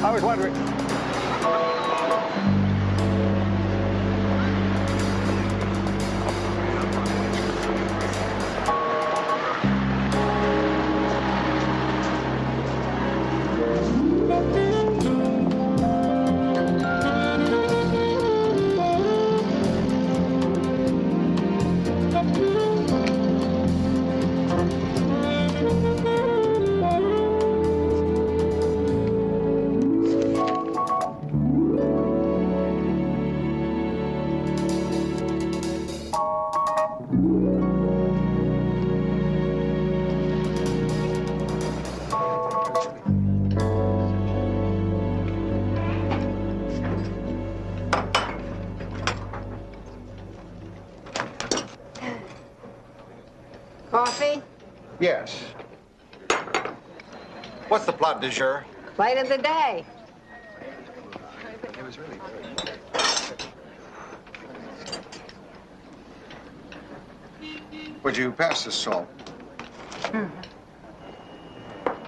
I was wondering. Coffee? Yes. What's the plat du jour? Light of the day. It was really good. Would you pass the salt?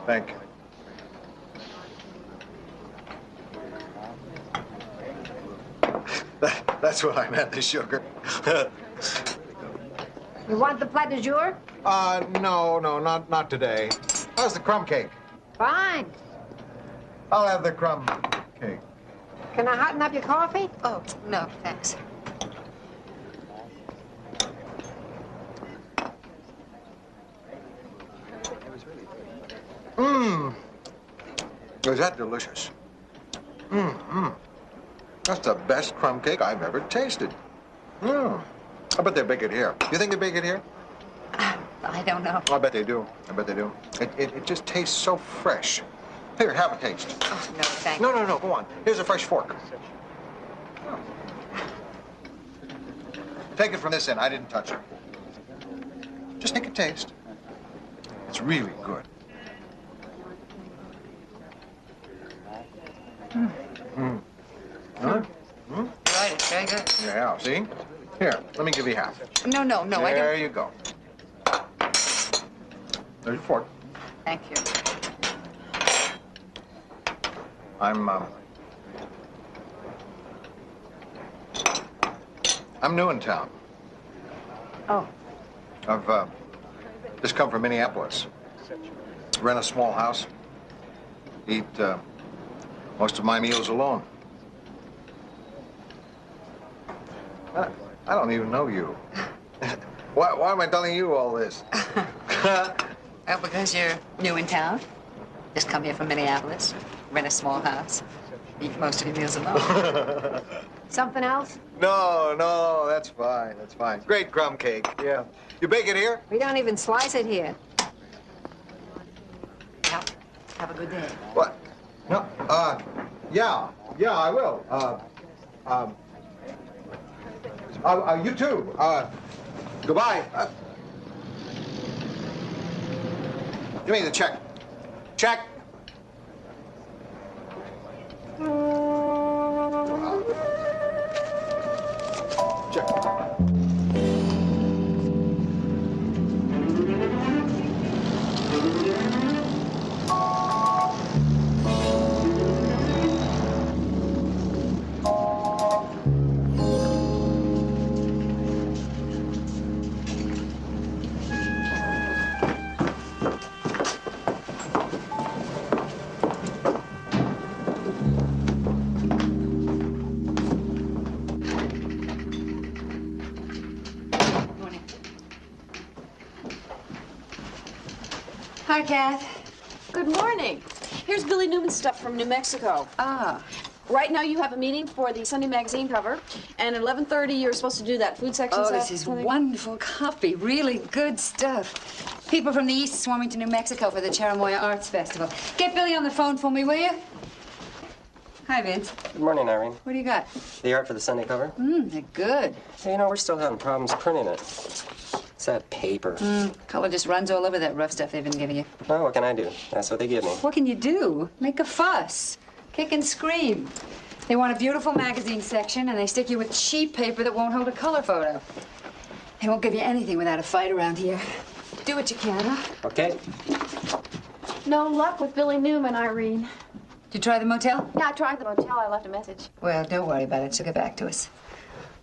Thank you. That's what I meant, the sugar. You want the plat du jour? No, not today. How's the crumb cake? Fine. I'll have the crumb cake. Can I hotten up your coffee? Oh, no, thanks. Was that delicious? That's the best crumb cake I've ever tasted. I bet they bake it here. You think they bake it here? I don't know. I bet they do. I bet they do. It just tastes so fresh. Here, have a taste. Oh, no, thank No, go on. Here's a fresh fork. Take it from this end. I didn't touch it. Just take a taste. It's really good. Huh? Right, it's very good. Yeah, see? Here, let me give you half. No, I don't. There you go. There's your fork. Thank you. I'm new in town. Oh. I've just come from Minneapolis. Rent a small house. Eat most of my meals alone. I don't even know you. Why am I telling you all this? Well, because you're new in town. Just come here from Minneapolis. Rent a small house. Eat most of your meals alone. Something else? No, that's fine. That's fine. Great crumb cake. Yeah. You bake it here? We don't even slice it here. Well, have a good day. What? No. Yeah, I will. You too. Goodbye. Give me the check. Check. Check. Hi, Kath. Good morning. Here's Billy Newman's stuff from New Mexico. Ah. Right now you have a meeting for the Sunday magazine cover, and at 11:30 you're supposed to do that food section Oh, stuff. this is wonderful copy. Really good stuff. People from the East swarming to New Mexico for the Chirimoya Arts Festival. Get Billy on the phone for me, will you? Hi, Vince. Good morning, Irene. What do you got? The art for the Sunday cover? They're good. Hey, we're still having problems printing it. It's that paper. Color just runs all over that rough stuff they've been giving you. Well, what can I do? That's what they give me. What can you do? Make a fuss. Kick and scream. They want a beautiful magazine section, and they stick you with cheap paper that won't hold a color photo. They won't give you anything without a fight around here. Do what you can, huh? Okay. No luck with Billy Newman, Irene. Did you try the motel? Yeah, I tried the motel. I left a message. Well, don't worry about it. She'll get back to us.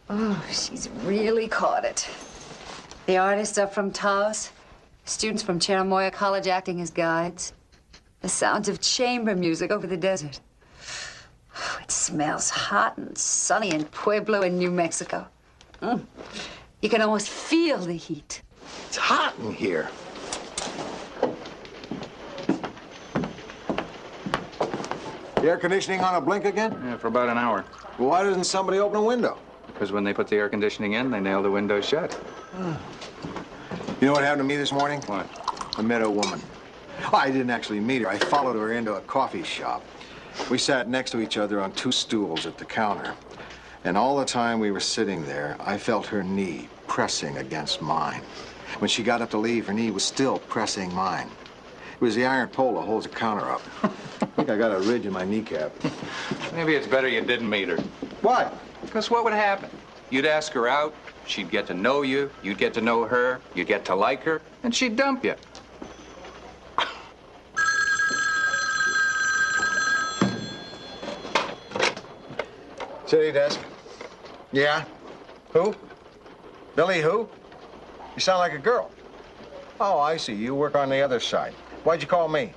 Oh, she's really caught it. The artists are from Taos. Students from Cherimoya College acting as guides. The sounds of chamber music over the desert. Oh, it smells hot and sunny in Pueblo in New Mexico. You can almost feel the heat. It's hot in here. The air conditioning on a blink again? Yeah, for about an hour. Well, why doesn't somebody open a window? Because when they put the air conditioning in, they nail the windows shut. You know what happened to me this morning? What? I met a woman. Oh, I didn't actually meet her. I followed her into a coffee shop. We sat next to each other on 2 stools at the counter. And all the time we were sitting there, I felt her knee pressing against mine. When she got up to leave, her knee was still pressing mine. It was the iron pole that holds the counter up. I think I got a ridge in my kneecap. Maybe it's better you didn't meet her. Why? Because what would happen? You'd ask her out, she'd get to know you, you'd get to know her, you'd get to like her, and she'd dump you. City desk. Yeah? Who? Billy who? You sound like a girl. Oh, I see. You work on the other side. Why'd you call me?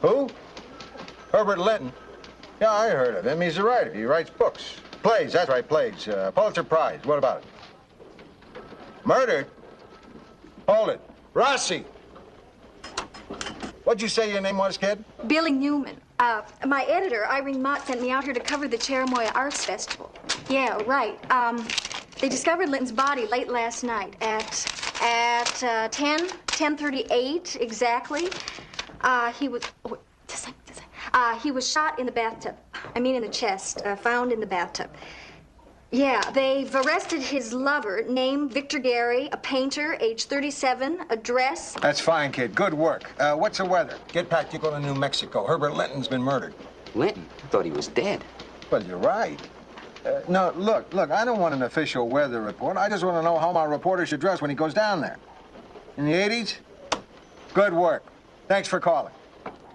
Who? Herbert Linton. Yeah, I heard of him. He's a writer. He writes books. Plays, that's right, plays. Pulitzer Prize. What about it? Murdered? Hold it. Rossi! What'd you say your name was, kid? Billy Newman. My editor, Irene Mott, sent me out here to cover the Cherimoya Arts Festival. Yeah, right. They discovered Linton's body late last night at 10:38 exactly. He was shot in the bathtub. I mean in the chest, found in the bathtub. Yeah, they've arrested his lover, named Victor Gary, a painter, age 37, address. That's fine, kid. Good work. What's the weather? Get packed, you go to New Mexico. Herbert Linton's been murdered. Linton? I thought he was dead. Well, you're right. No, look, I don't want an official weather report. I just want to know how my reporter should dress when he goes down there. In the 80s? Good work. Thanks for calling.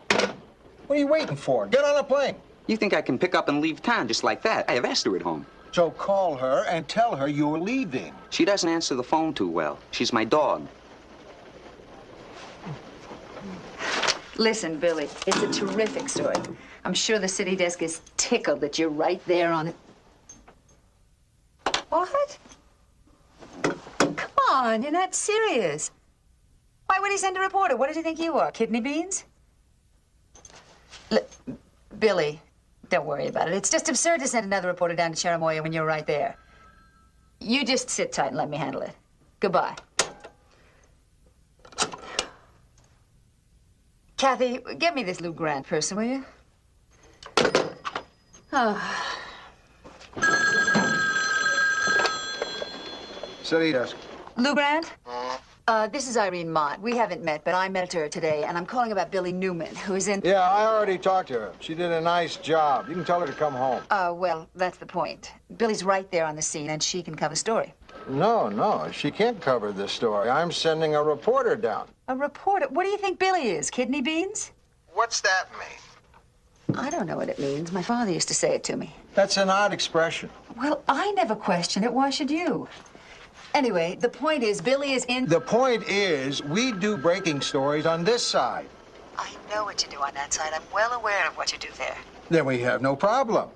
What are you waiting for? Get on a plane. You think I can pick up and leave town just like that? I have Esther at home. So call her and tell her you're leaving. She doesn't answer the phone too well. She's my dog. Listen, Billy, it's a terrific story. I'm sure the city desk is tickled that you're right there on it. What? Come on, you're not serious. Why would he send a reporter? What does he think you are, kidney beans? Billy, don't worry about it. It's just absurd to send another reporter down to Cherimoya when you're right there. You just sit tight and let me handle it. Goodbye. Kathy, get me this Lou Grant person, will you? Oh. City desk. Lou Grant? This is Irene Mott. We haven't met, but I met her today, and I'm calling about Billy Newman, who is in... Yeah, I already talked to her. She did a nice job. You can tell her to come home. Well, that's the point. Billy's right there on the scene, and she can cover story. No, she can't cover this story. I'm sending a reporter down. A reporter? What do you think Billy is, kidney beans? What's that mean? I don't know what it means. My father used to say it to me. That's an odd expression. Well, I never questioned it. Why should you? Anyway, the point is, Billy is in... The point is, we do breaking stories on this side. I know what you do on that side. I'm well aware of what you do there. Then we have no problem.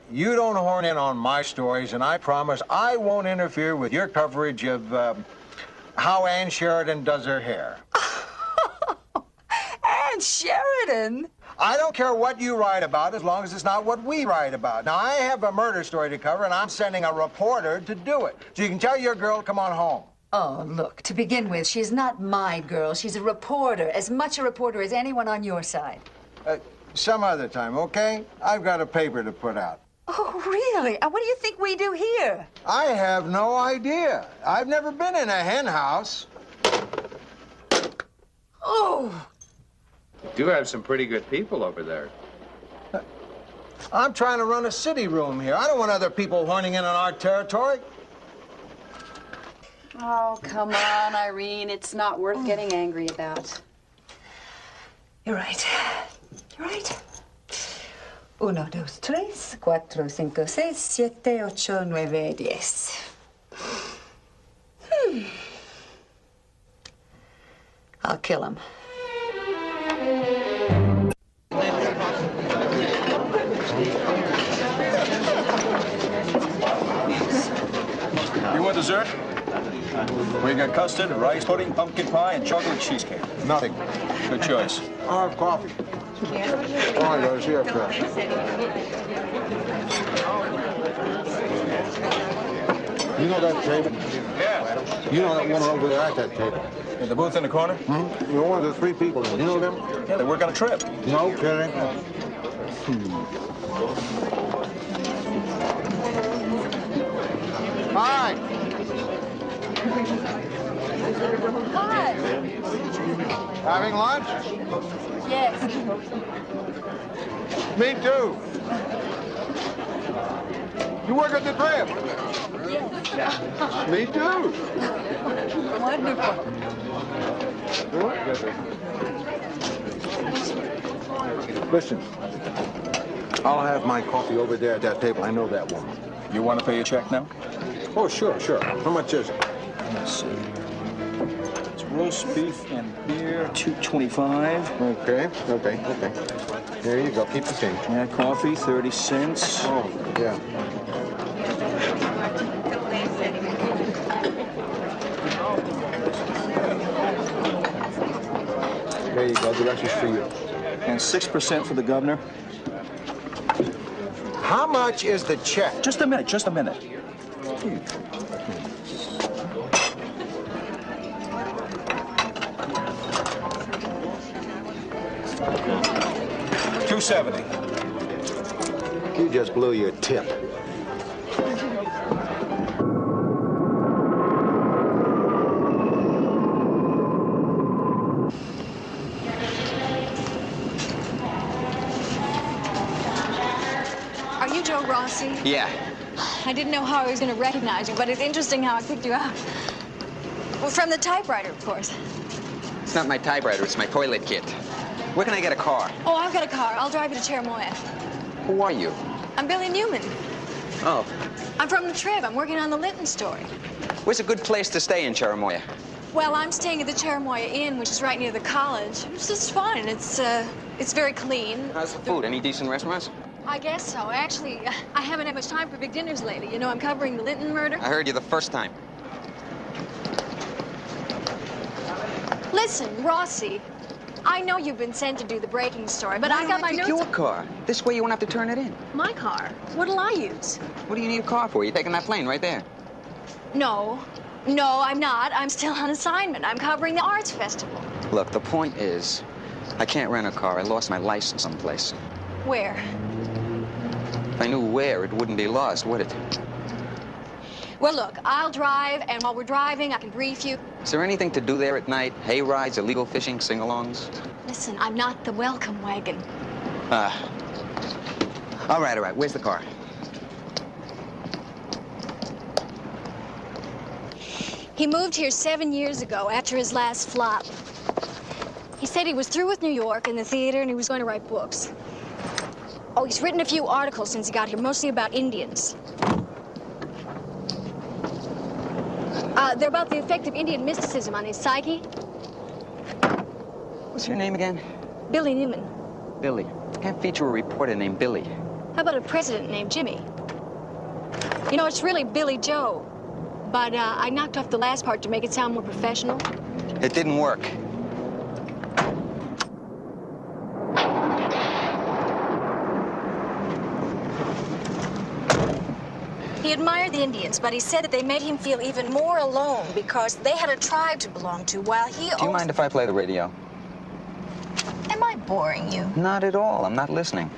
You don't horn in on my stories, and I promise I won't interfere with your coverage of how Ann Sheridan does her hair. Ann Sheridan? I don't care what you write about as long as it's not what we write about. Now, I have a murder story to cover, and I'm sending a reporter to do it. So you can tell your girl to come on home. Oh, look, to begin with, she's not my girl. She's a reporter, as much a reporter as anyone on your side. Some other time, okay? I've got a paper to put out. Oh, really? What do you think we do here? I have no idea. I've never been in a hen house. Oh! You do have some pretty good people over there. I'm trying to run a city room here. I don't want other people horning in on our territory. Oh, come on, Irene. It's not worth getting angry about. You're right. You're right. 1, 2, 3, 4, 5, 6, 7, 8, 9, 10. I'll kill him. You want dessert? We got custard, rice pudding, pumpkin pie, and chocolate cheesecake. Nothing. Good choice. I'll have coffee. All right, guys, here, Phil. You know that table? Yeah. You know that woman over there at that table? In the booth in the corner? Hmm? You're one of the 3 people. You know them? Yeah, they work on a trip. No kidding. Hi. Hi. Having lunch? Yes. Me too. You work at the crib? Yes. Me too. Wonderful. Listen, I'll have my coffee over there at that table. I know that woman. You want to pay a check now? Oh, sure, sure. How much is it? Let's see. It's roast beef and beer, $2.25. Okay. There you go. Keep the change. Yeah, coffee, 30 cents. Oh, yeah. There you go. The rest is for you. And 6% for the governor. How much is the check? Just a minute, just a minute. $2.70. You just blew your tip. Are you Joe Rossi? Yeah. I didn't know how I was going to recognize you, but it's interesting how I picked you out. Well, from the typewriter, of course. It's not my typewriter, it's my toilet kit. Where can I get a car? Oh, I've got a car. I'll drive you to Cherimoya. Who are you? I'm Billy Newman. Oh. I'm from the Trib. I'm working on the Linton story. Where's a good place to stay in Cherimoya? Well, I'm staying at the Cherimoya Inn, which is right near the college. It's just fine. It's very clean. How's the food? Any decent restaurants? I guess so. Actually, I haven't had much time for big dinners lately. You know, I'm covering the Linton murder. I heard you the first time. Listen, Rossi, I know you've been sent to do the breaking story, but I got my notes. Your car. This way you won't have to turn it in. My car? What'll I use? What do you need a car for? You're taking that plane right there. No, I'm not. I'm still on assignment. I'm covering the arts festival. Look, the point is, I can't rent a car. I lost my license someplace. Where? If I knew where, it wouldn't be lost, would it? Well, look, I'll drive, and while we're driving, I can brief you. Is there anything to do there at night? Hay rides, illegal fishing, sing-alongs? Listen, I'm not the welcome wagon. All right. Where's the car? He moved here 7 years ago after his last flop. He said he was through with New York and the theater, and he was going to write books. Oh, he's written a few articles since he got here, mostly about Indians. They're about the effect of Indian mysticism on his psyche. What's your name again? Billy Newman. Billy. Can't feature a reporter named Billy. How about a president named Jimmy? You know, it's really Billy Joe. But I knocked off the last part to make it sound more professional. It didn't work. He admired the Indians, but he said that they made him feel even more alone because they had a tribe to belong to while he Do you mind if I play the radio? Am I boring you? Not at all. I'm not listening.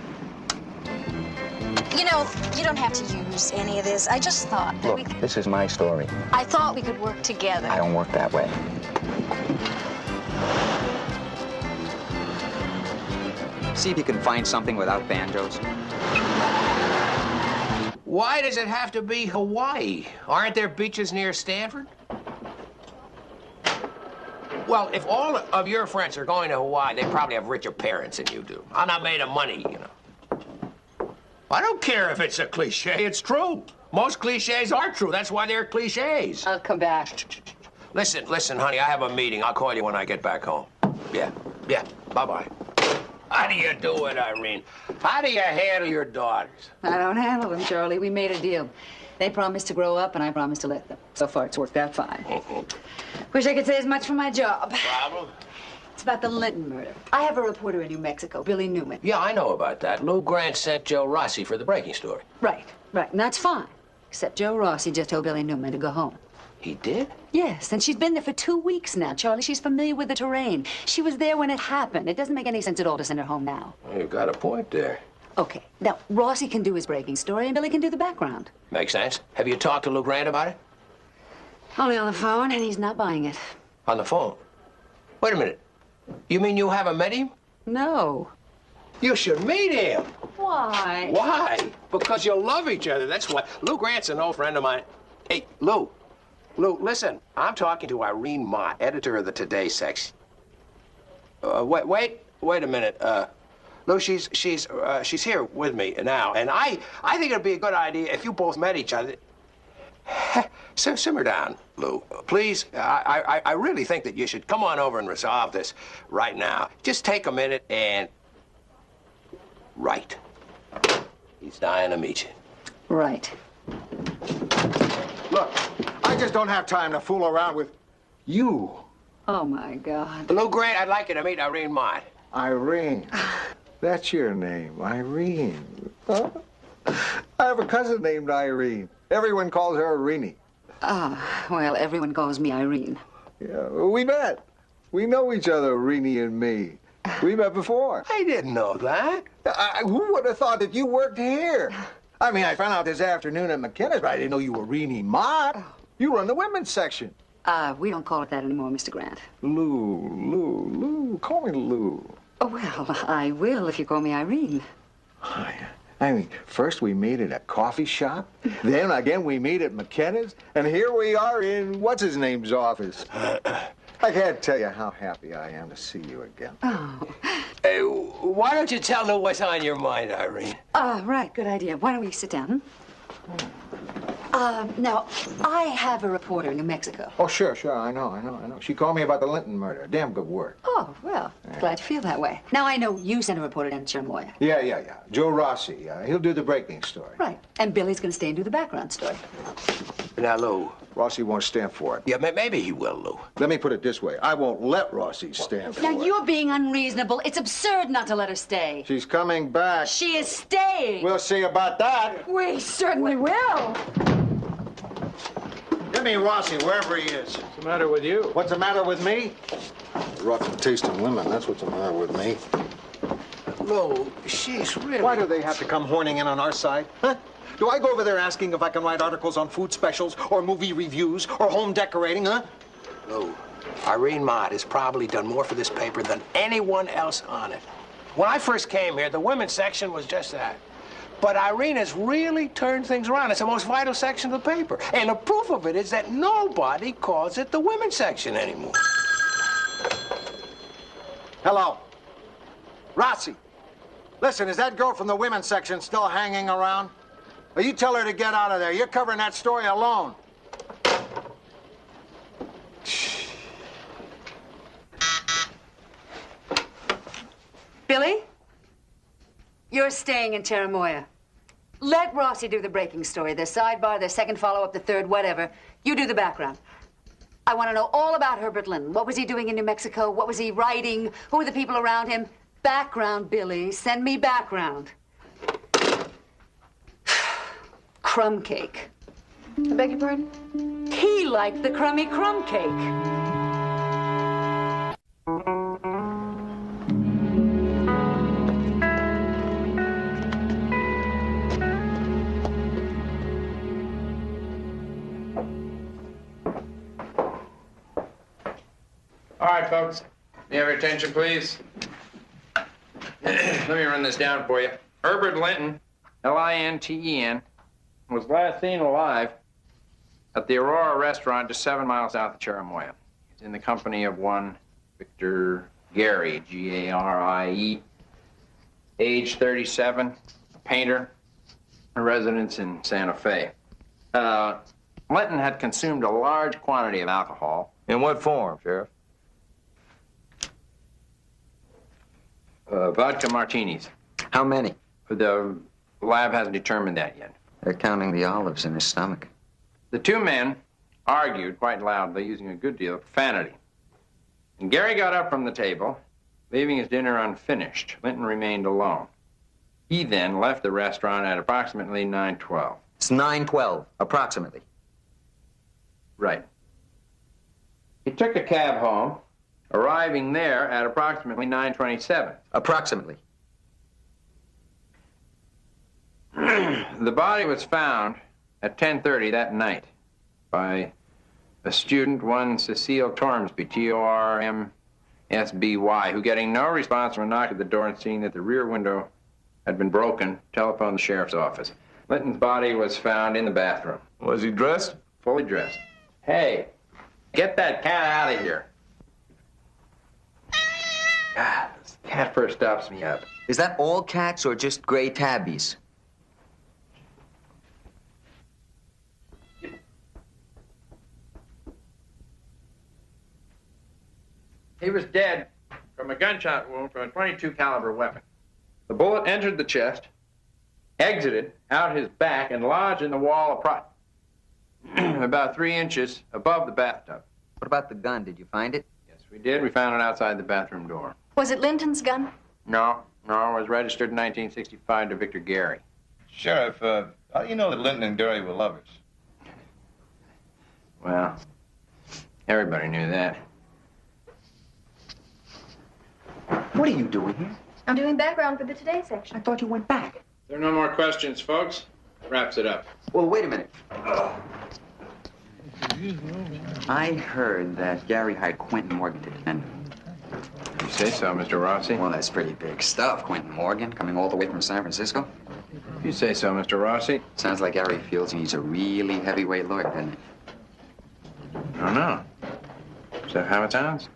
You know, you don't have to use any of this. I just thought that Look, this is my story. I thought we could work together. I don't work that way. See if you can find something without banjos. Why does it have to be Hawaii? Aren't there beaches near Stanford? Well, if all of your friends are going to Hawaii, they probably have richer parents than you do. I'm not made of money, you know. I don't care if it's a cliche, it's true. Most cliches are true. That's why they're cliches. I'll come back. Listen, honey, I have a meeting. I'll call you when I get back home. Yeah, bye-bye. How do you do it, Irene? How do you handle your daughters? I don't handle them, Charlie. We made a deal. They promised to grow up, and I promised to let them. So far, it's worked out fine. Wish I could say as much for my job. Problem? It's about the Linton murder. I have a reporter in New Mexico, Billy Newman. Yeah, I know about that. Lou Grant sent Joe Rossi for the breaking story. Right, and that's fine. Except Joe Rossi just told Billy Newman to go home. He did? Yes, and she's been there for 2 weeks now, Charlie. She's familiar with the terrain. She was there when it happened. It doesn't make any sense at all to send her home now. Well, you've got a point there. Okay, now, Rossi can do his breaking story, and Billy can do the background. Makes sense. Have you talked to Lou Grant about it? Only on the phone, and he's not buying it. On the phone? Wait a minute. You mean you haven't met him? No. You should meet him. Why? Why? Because you love each other. That's why. Lou Grant's an old friend of mine. Hey, Lou, listen. I'm talking to Irene Mott, editor of the Today section. Wait a minute. Lou, she's here with me now, and I think it'd be a good idea if you both met each other. Simmer down, Lou. Please, I really think that you should come on over and resolve this right now. Just take a minute and write. He's dying to meet you. Right. Look, I just don't have time to fool around with you. Oh, my God. Lou Grant, I'd like you to meet Irene Mott. Irene. That's your name, Irene. Huh? I have a cousin named Irene. Everyone calls her Irene. Well, everyone calls me Irene. Yeah, we met. We know each other, Irene and me. We met before. I didn't know that. Who would have thought that you worked here? I mean, I found out this afternoon at McKenna's, but I didn't know you were Irene Mott. You run the women's section. We don't call it that anymore, Mr. Grant. Lou. Call me Lou. Oh, well, I will if you call me Irene. I mean, first we meet at a coffee shop, then again we meet at McKenna's, and here we are in what's-his-name's office. I can't tell you how happy I am to see you again. Oh. Hey, why don't you tell Lou what's on your mind, Irene? Right, good idea. Why don't we sit down? Now, I have a reporter in New Mexico. Oh, sure, I know. She called me about the Linton murder. Damn good work. Oh, well, glad you feel that way. Now, I know you sent a reporter down to Cherimoya. Yeah. Joe Rossi. He'll do the breaking story. Right, and Billy's going to stay and do the background story. Now, Lou. Rossi won't stand for it. Yeah, maybe he will, Lou. Let me put it this way. I won't let Rossi stand for it. Now, you're being unreasonable. It's absurd not to let her stay. She's coming back. She is staying. We'll see about that. We certainly will. Get me Rossi, wherever he is. What's the matter with you? What's the matter with me? Rough and tasting women, that's what's the matter with me. Lou, she's really... Why do they have to come horning in on our side? Huh? Do I go over there asking if I can write articles on food specials or movie reviews or home decorating, huh? Lou, Irene Mott has probably done more for this paper than anyone else on it. When I first came here, the women's section was just that. But Irene has really turned things around. It's the most vital section of the paper. And the proof of it is that nobody calls it the women's section anymore. Hello. Rossi. Listen, is that girl from the women's section still hanging around? Well, you tell her to get out of there. You're covering that story alone. Billy, you're staying in Cherimoya. Let Rossi do the breaking story, the sidebar, the second follow-up, the third, whatever. You do the background. I want to know all about Herbert Linton. What was he doing in New Mexico? What was he writing? Who were the people around him? Background, Billy. Send me background. Crumb cake. I beg your pardon? He liked the crummy crumb cake. All right, folks. You have your attention, please. Let me run this down for you. Herbert Linton, Linten, was last seen alive at the Aurora restaurant just 7 miles south of Cherimoya. He's in the company of one Victor Gary, G-A-R-I-E, age 37, a painter, a residence in Santa Fe. Linton had consumed a large quantity of alcohol. In what form, Sheriff? Vodka martinis. How many? The lab hasn't determined that yet. They're counting the olives in his stomach. The two men argued quite loudly, using a good deal of profanity. And Gary got up from the table, leaving his dinner unfinished. Linton remained alone. He then left the restaurant at approximately 9:12. It's 9:12, approximately. Right. He took a cab home, arriving there at approximately 9:27. Approximately. The body was found at 10:30 that night by a student, one Cecile Tormsby, Tormsby, who, getting no response from a knock at the door and seeing that the rear window had been broken, telephoned the sheriff's office. Linton's body was found in the bathroom. Was he dressed? Fully dressed. Hey, get that cat out of here. God, this cat first stops me up. Is that all cats or just gray tabbies? He was dead from a gunshot wound from a .22 caliber weapon. The bullet entered the chest, exited out his back, and lodged in the wall about 3 inches above the bathtub. What about the gun? Did you find it? Yes, we did. We found it outside the bathroom door. Was it Linton's gun? No, it was registered in 1965 to Victor Gary. Sheriff, how do you know that Linton and Gary were lovers? Well, everybody knew that. What are you doing here? I'm doing background for the Today section. I thought you went back. There are no more questions, folks. Wraps it up. Well, wait a minute. I heard that Gary hired Quentin Morgan to defend him. You say so, Mr. Rossi? Well, that's pretty big stuff. Quentin Morgan coming all the way from San Francisco. You say so, Mr. Rossi? Sounds like Gary feels he's a really heavyweight lawyer, doesn't it? I don't know. Is that how it sounds?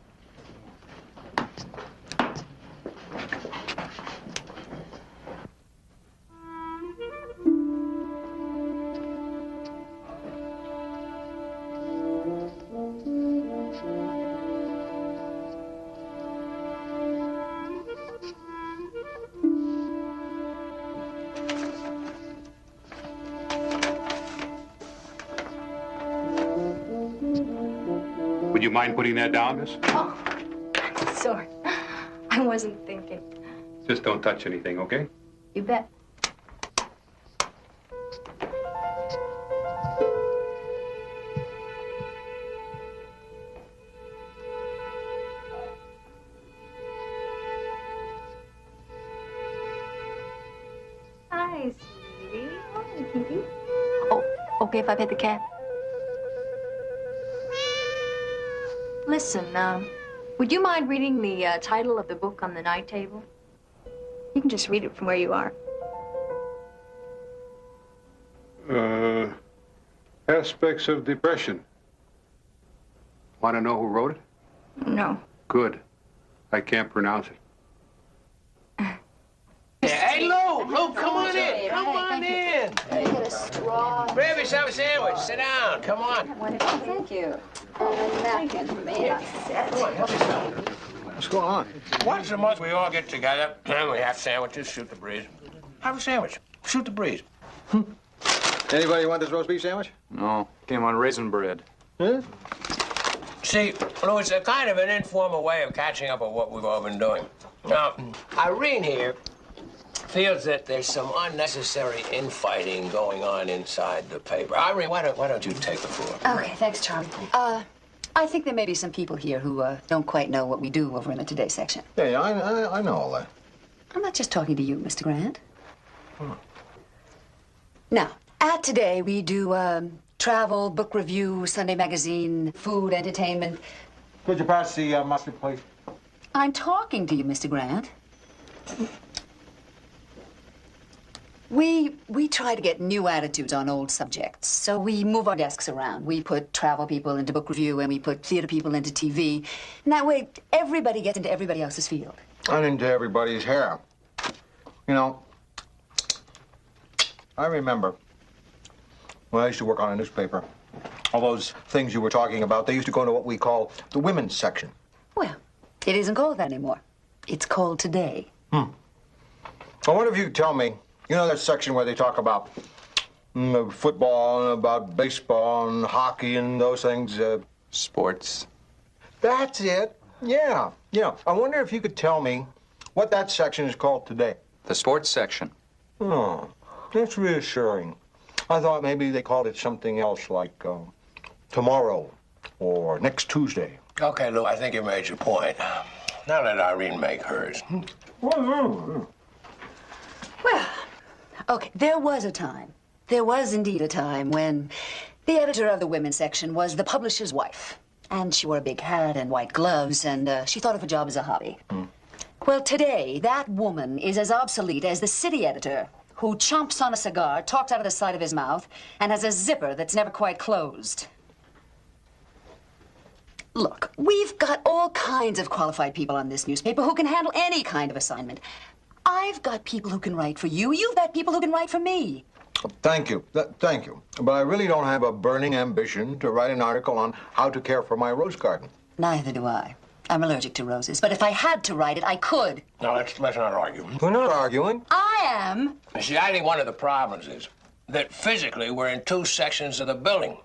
Would you mind putting that down, miss? Oh, sorry. I wasn't thinking. Just don't touch anything, okay? You bet. Hi, sweetie. Hi, kitty. Oh, okay if I pet the cat? Listen, would you mind reading the title of the book on the night table? You can just read it from where you are. Aspects of depression. Want to know who wrote it? No. Good. I can't pronounce it. Hey, Lou, come on in. Come on in. Get a straw. Grab yourself a sandwich. Sit down. Come on. Thank you. Napkin for me. Come on, help yourself. What's going on? Once a month, we all get together and we have sandwiches, shoot the breeze. Have a sandwich. Shoot the breeze. Anybody want this roast beef sandwich? No, came on raisin bread. Huh? See, Lou, it's a kind of an informal way of catching up on what we've all been doing. Now, Irene here feels that there's some unnecessary infighting going on inside the paper. Irene, why don't you take the floor? Okay, thanks, Charlie. I think there may be some people here who don't quite know what we do over in the Today section. Yeah, I know all that. I'm not just talking to you, Mr. Grant. Now, at Today, we do travel, book review, Sunday magazine, food, entertainment. Could you pass the mustard, please? I'm talking to you, Mr. Grant. We try to get new attitudes on old subjects, so we move our desks around. We put travel people into book review, and we put theater people into TV. And that way, everybody gets into everybody else's field. And into everybody's hair. You know, I remember when I used to work on a newspaper. All those things you were talking about, they used to go into what we call the women's section. Well, it isn't called that anymore. It's called Today. I wonder if you could tell me, you know that section where they talk about football and about baseball and hockey and those things? Sports. That's it. Yeah. I wonder if you could tell me what that section is called today. The sports section. Oh, that's reassuring. I thought maybe they called it something else like tomorrow or next Tuesday. Okay, Lou, I think you made your point. Now let Irene make hers. Well, okay, there was a time. There was indeed a time when the editor of the women's section was the publisher's wife. And she wore a big hat and white gloves, and she thought of a job as a hobby. Well, today, that woman is as obsolete as the city editor who chomps on a cigar, talks out of the side of his mouth, and has a zipper that's never quite closed. Look, we've got all kinds of qualified people on this newspaper who can handle any kind of assignment. I've got people who can write for you. You've got people who can write for me. Thank you. Thank you. But I really don't have a burning ambition to write an article on how to care for my rose garden. Neither do I. I'm allergic to roses. But if I had to write it, I could. No, let's not argue. We're not arguing. I am. You see, I think one of the problems is that physically we're in two sections of the building,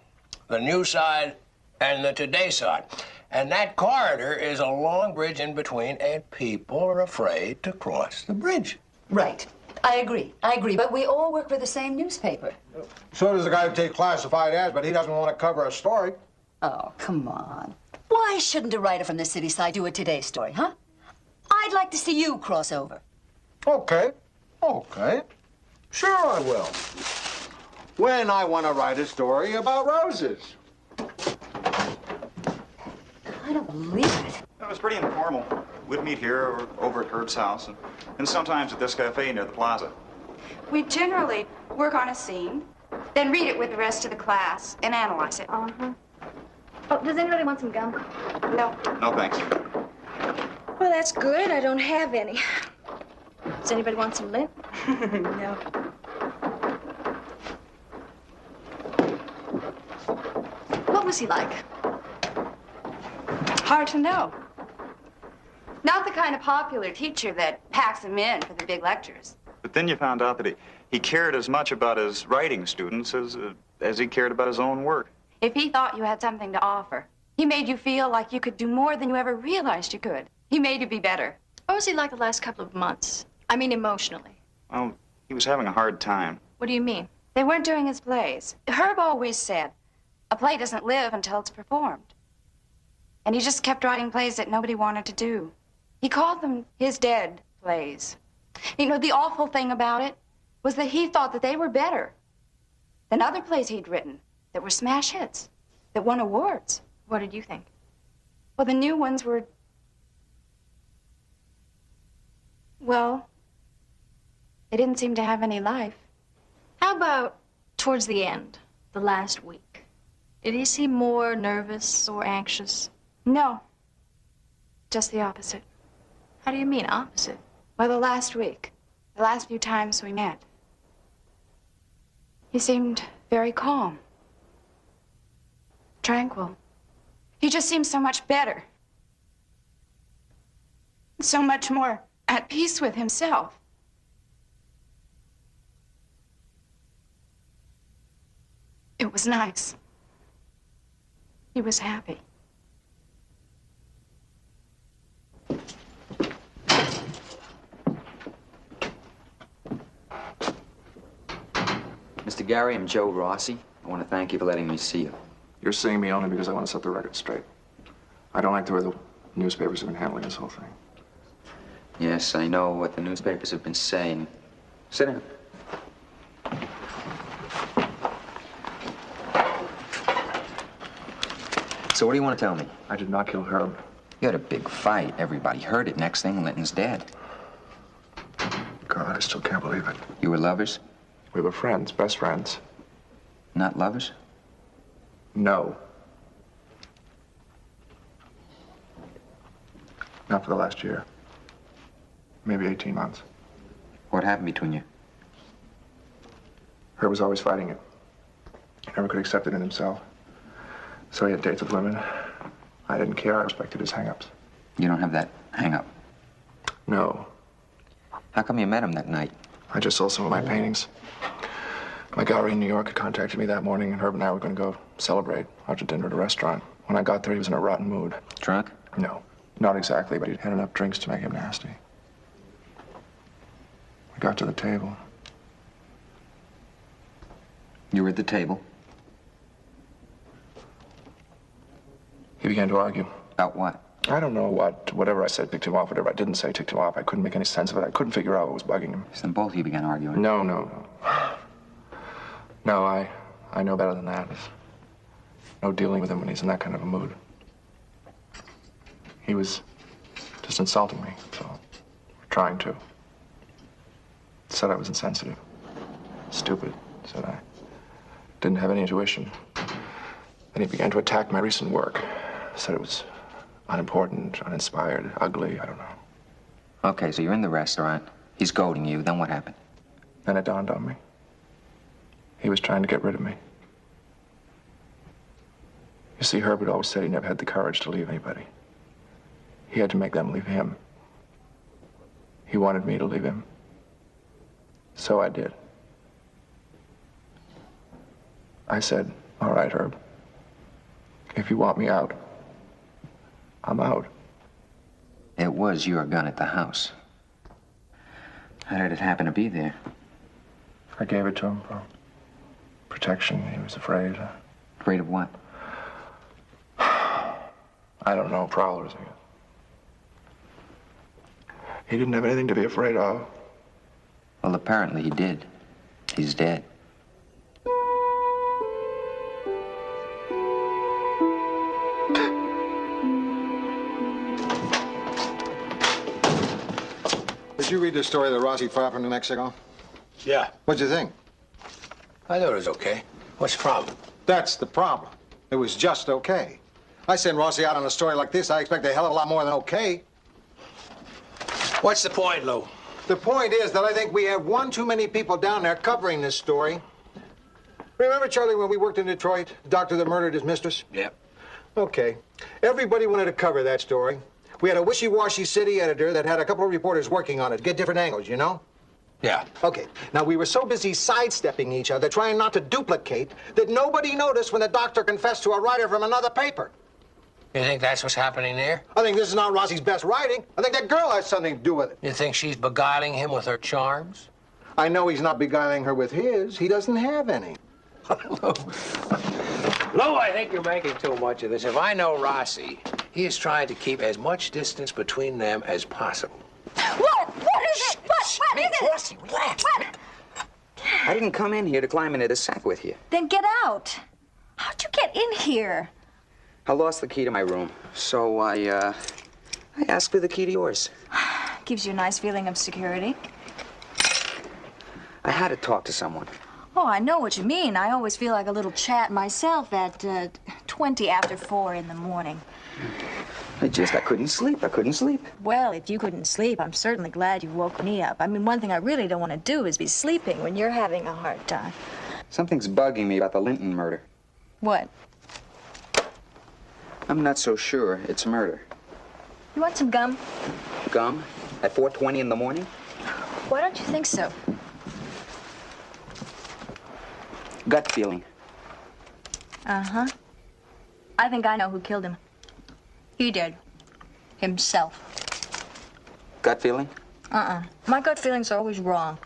the news side and the today side. And that corridor is a long bridge in between, and people are afraid to cross the bridge. Right. I agree. But we all work for the same newspaper. So does the guy who takes classified ads, but he doesn't want to cover a story. Oh, come on. Why shouldn't a writer from the city side do a Today story, huh? I'd like to see you cross over. Okay. Sure I will. When I want to write a story about roses. I don't believe it. It was pretty informal. We'd meet here or over at Herb's house, and sometimes at this cafe near the plaza. We generally work on a scene, then read it with the rest of the class and analyze it. Uh-huh. Oh, does anybody want some gum? No. No, thanks. Well, that's good. I don't have any. Does anybody want some lint? No. What was he like? Hard to know. Not the kind of popular teacher that packs them in for the big lectures. But then you found out that he cared as much about his writing students as he cared about his own work. If he thought you had something to offer, he made you feel like you could do more than you ever realized you could. He made you be better. What was he like the last couple of months? I mean, emotionally. Well, he was having a hard time. What do you mean? They weren't doing his plays. Herb always said, a play doesn't live until it's performed. And he just kept writing plays that nobody wanted to do. He called them his dead plays. You know, the awful thing about it was that he thought that they were better than other plays he'd written that were smash hits, that won awards. What did you think? Well, the new ones were, well, they didn't seem to have any life. How about towards the end, the last week? Did he seem more nervous or anxious? No, just the opposite. How do you mean, opposite? Well, the last week, the last few times we met, he seemed very calm, tranquil. He just seemed so much better, so much more at peace with himself. It was nice. He was happy. Mr. Gary, I'm Joe Rossi. I want to thank you for letting me see you. You're seeing me only because I want to set the record straight. I don't like the way the newspapers have been handling this whole thing. Yes, I know what the newspapers have been saying. Sit down. So what do you want to tell me? I did not kill Herb. You had a big fight. Everybody heard it. Next thing, Linton's dead. God, I still can't believe it. You were lovers? We were friends, best friends. Not lovers? No. Not for the last year. Maybe 18 months. What happened between you? Herb was always fighting it. He never could accept it in himself. So he had dates with women. I didn't care. I respected his hang-ups. You don't have that hang-up? No. How come you met him that night? I just sold some of my paintings. My gallery in New York had contacted me that morning, and Herb and I were going to go celebrate after dinner at a restaurant. When I got there, he was in a rotten mood. Drunk? No, not exactly, but he'd had enough drinks to make him nasty. We got to the table. You were at the table? He began to argue. About what? I don't know what. Whatever I said ticked him off. Whatever I didn't say ticked him off. I couldn't make any sense of it. I couldn't figure out what was bugging him. So then both of you began arguing? No. No, I know better than that. There's no dealing with him when he's in that kind of a mood. He was just insulting me, so trying to. Said I was insensitive. Stupid, said I. Didn't have any intuition. Then he began to attack my recent work. Said it was unimportant, uninspired, ugly, I don't know. Okay, so you're in the restaurant. He's goading you. Then what happened? Then it dawned on me. He was trying to get rid of me. You see, Herbert always said he never had the courage to leave anybody. He had to make them leave him. He wanted me to leave him. So I did. I said, all right, Herb. If you want me out, I'm out. It was your gun at the house. How did it happen to be there? I gave it to him for protection. He was afraid. Afraid of what? I don't know. Prowlers, I guess. He didn't have anything to be afraid of. Well, apparently he did. He's dead. Did you read the story that Rossi fired from New Mexico? Yeah. What'd you think? I thought it was okay. What's the problem? That's the problem. It was just okay. I send Rossi out on a story like this, I expect a hell of a lot more than okay. What's the point, Lou? The point is that I think we have one too many people down there covering this story. Remember, Charlie, when we worked in Detroit, the doctor that murdered his mistress? Yep. Okay. Everybody wanted to cover that story. We had a wishy-washy city editor that had a couple of reporters working on it to get different angles, you know? Yeah. Okay. Now, we were so busy sidestepping each other, trying not to duplicate, that nobody noticed when the doctor confessed to a writer from another paper. You think that's what's happening there? I think this is not Rossi's best writing. I think that girl has something to do with it. You think she's beguiling him with her charms? I know he's not beguiling her with his. He doesn't have any. Lou, I think you're making too much of this. If I know Rossi, he is trying to keep as much distance between them as possible. What? What is it? What is it? Rossi, relax. What? I didn't come in here to climb into the sack with you. Then get out. How'd you get in here? I lost the key to my room, so I asked for the key to yours. Gives you a nice feeling of security. I had to talk to someone. Oh, I know what you mean. I always feel like a little chat myself at 20 after 4 in the morning. I couldn't sleep. I couldn't sleep. Well, if you couldn't sleep, I'm certainly glad you woke me up. I mean, one thing I really don't want to do is be sleeping when you're having a hard time. Something's bugging me about the Linton murder. What? I'm not so sure it's murder. You want some gum? Gum? At 4:20 in the morning? Why don't you think so? Gut feeling. Uh-huh. I think I know who killed him. He did. Himself. Gut feeling? Uh-uh. My gut feelings are always wrong.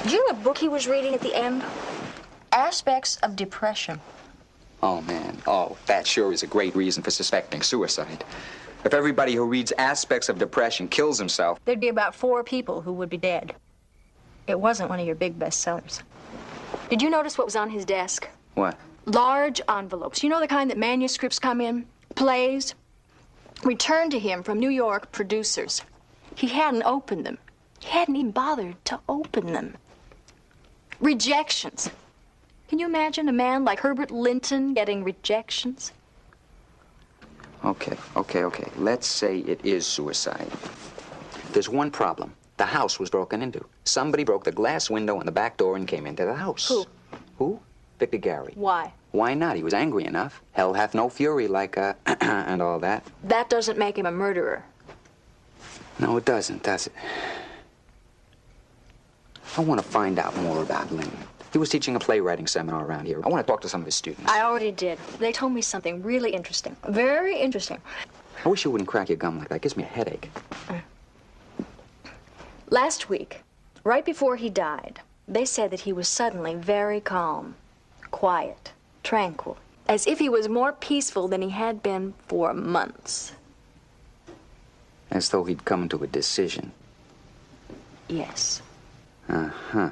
Did you know what book he was reading at the end? Aspects of Depression. Oh, man. Oh, that sure is a great reason for suspecting suicide. If everybody who reads Aspects of Depression kills himself... There'd be about 4 people who would be dead. It wasn't one of your big bestsellers. Did you notice what was on his desk? What? Large envelopes. You know the kind that manuscripts come in? Plays? Returned to him from New York producers. He hadn't opened them. He hadn't even bothered to open them. Rejections. Can you imagine a man like Herbert Linton getting rejections? Okay. Let's say it is suicide. There's one problem. The house was broken into. Somebody broke the glass window on the back door and came into the house. Who? Who? Victor Gary. Why? Why not? He was angry enough. Hell hath no fury like, and all that. That doesn't make him a murderer. No, it doesn't, does it? I want to find out more about Linton. He was teaching a playwriting seminar around here. I want to talk to some of his students. I already did. They told me something really interesting. Very interesting. I wish you wouldn't crack your gum like that. It gives me a headache. Last week, right before he died, they said that he was suddenly very calm, quiet, tranquil, as if he was more peaceful than he had been for months. As though he'd come to a decision. Yes. Uh-huh.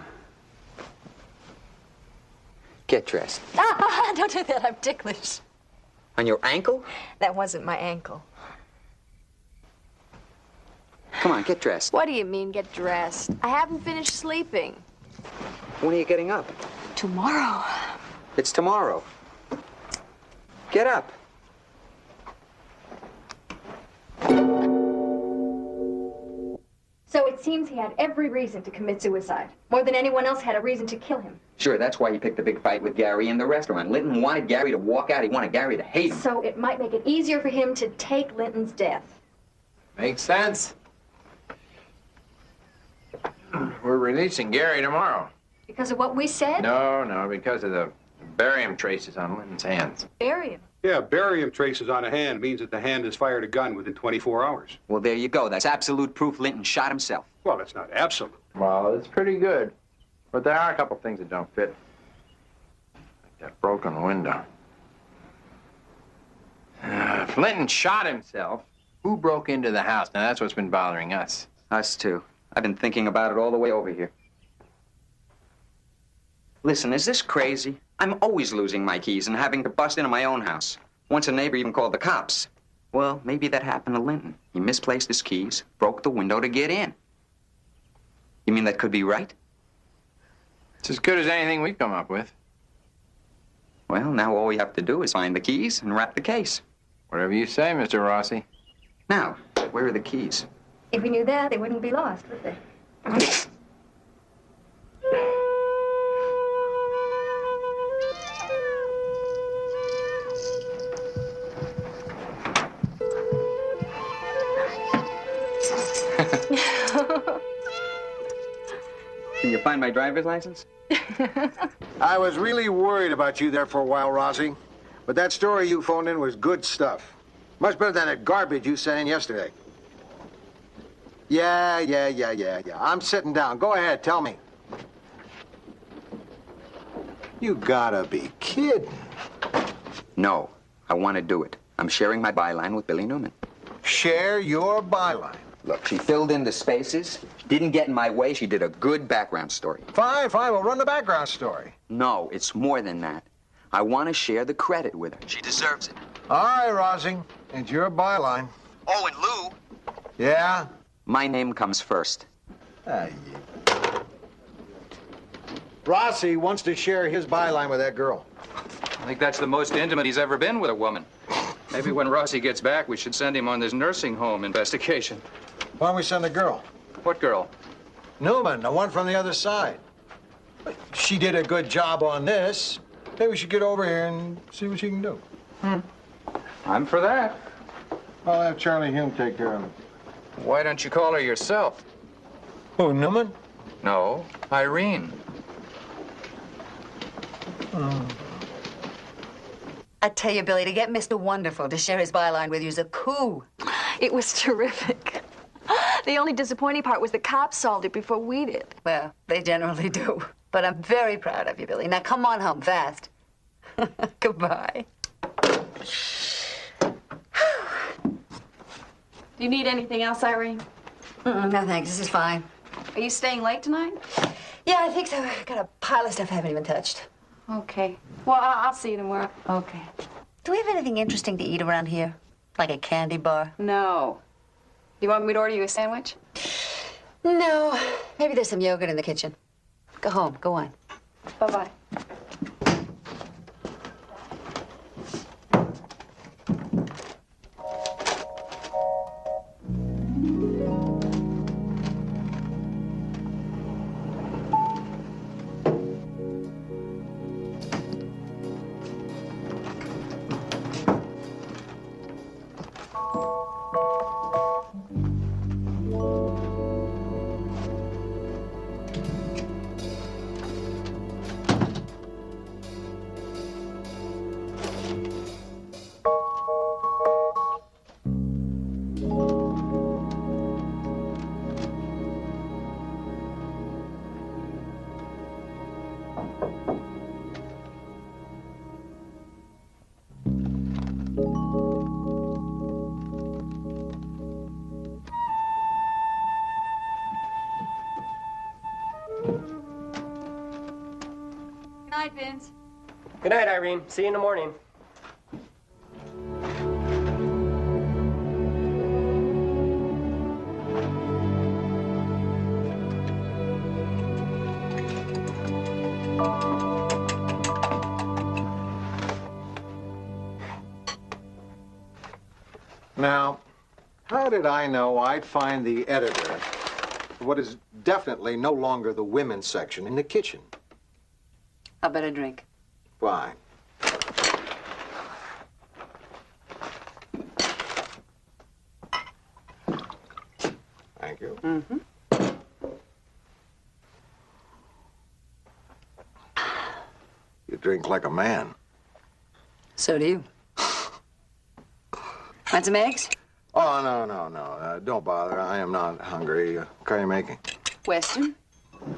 Get dressed. Don't do that. I'm ticklish. On your ankle? That wasn't my ankle. Come on, get dressed. What do you mean, get dressed? I haven't finished sleeping. When are you getting up? Tomorrow. It's tomorrow. Get up. So it seems he had every reason to commit suicide. More than anyone else had a reason to kill him. Sure, that's why he picked the big fight with Gary in the restaurant. Linton wanted Gary to walk out. He wanted Gary to hate him. So it might make it easier for him to take Linton's death. Makes sense. We're releasing Gary tomorrow. Because of what we said? No, because of the barium traces on Linton's hands. Barium. Yeah, barium traces on a hand means that the hand has fired a gun within 24 hours. Well, there you go. That's absolute proof Linton shot himself. Well, it's not absolute. Well, it's pretty good. But there are a couple things that don't fit. Like that broken window. If Linton shot himself, who broke into the house? Now, that's what's been bothering us. Us, too. I've been thinking about it all the way over here. Listen, is this crazy? I'm always losing my keys and having to bust into my own house. Once a neighbor even called the cops. Well, maybe that happened to Linton. He misplaced his keys, broke the window to get in. You mean that could be right? It's as good as anything we've come up with. Well, now all we have to do is find the keys and wrap the case. Whatever you say, Mr. Rossi. Now, where are the keys? If we knew that, they wouldn't be lost, would they? Can you find my driver's license? I was really worried about you there for a while, Rossi. But that story you phoned in was good stuff. Much better than that garbage you sent in yesterday. Yeah. I'm sitting down. Go ahead, tell me. You gotta be kidding. No, I want to do it. I'm sharing my byline with Billy Newman. Share your byline. Look, she filled in the spaces, didn't get in my way. She did a good background story. Fine. We'll run the background story. No, it's more than that. I want to share the credit with her. She deserves it. All right, Rossi. It's your byline. Oh, and Lou. Yeah? My name comes first. Rossi wants to share his byline with that girl. I think that's the most intimate he's ever been with a woman. Maybe when Rossi gets back, we should send him on this nursing home investigation. Why don't we send the girl? What girl? Newman, the one from the other side. She did a good job on this. Maybe we should get over here and see what she can do. I'm for that. I'll have Charlie Hume take care of it. Why don't you call her yourself? Who, Newman? No, Irene. I tell you, Billy, to get Mr. Wonderful to share his byline with you is a coup. It was terrific. The only disappointing part was the cops solved it before we did. Well, they generally do. But I'm very proud of you, Billy. Now, come on home, fast. Goodbye. Do you need anything else, Irene? No, thanks. This is fine. Are you staying late tonight? Yeah, I think so. I got a pile of stuff I haven't even touched. Okay. Well, I'll see you tomorrow. Okay. Do we have anything interesting to eat around here? Like a candy bar? No. Do you want me to order you a sandwich? No. Maybe there's some yogurt in the kitchen. Go home. Go on. Bye-bye. Good night, Vince. Good night, Irene. See you in the morning. Now, how did I know I'd find the editor of what is definitely no longer the women's section in the kitchen? How about a drink? Fine. Thank you. Mm-hmm. You drink like a man. So do you. Want some eggs? Oh, no. Don't bother. I am not hungry. What kind are you making? Western?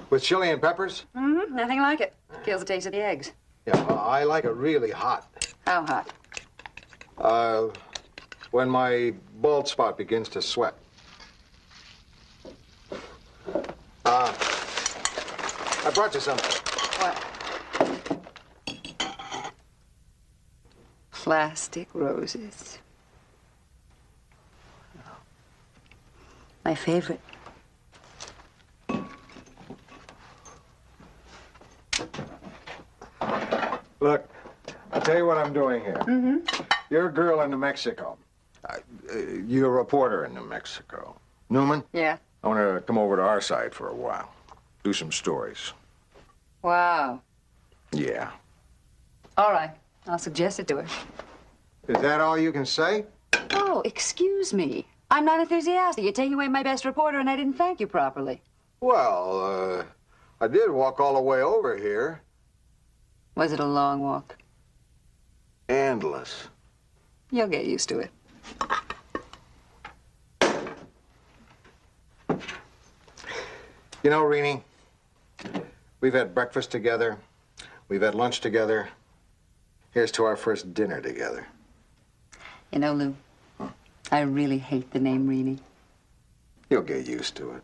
With chili and peppers? Mm-hmm. Nothing like it. Kills the taste of the eggs. Yeah, well, I like it really hot. How hot? When my bald spot begins to sweat. I brought you something. What? Plastic roses. My favorite. Look, I'll tell you what I'm doing here. Mm-hmm. You're a girl in New Mexico. You're a reporter in New Mexico. Newman? Yeah. I want to come over to our side for a while. Do some stories. Wow. Yeah. All right. I'll suggest it to her. Is that all you can say? Oh, excuse me. I'm not enthusiastic. You're taking away my best reporter, and I didn't thank you properly. Well, I did walk all the way over here. Was it a long walk? Endless. You'll get used to it. You know, Renee, we've had breakfast together. We've had lunch together. Here's to our first dinner together. You know, Lou, I really hate the name Renee. You'll get used to it.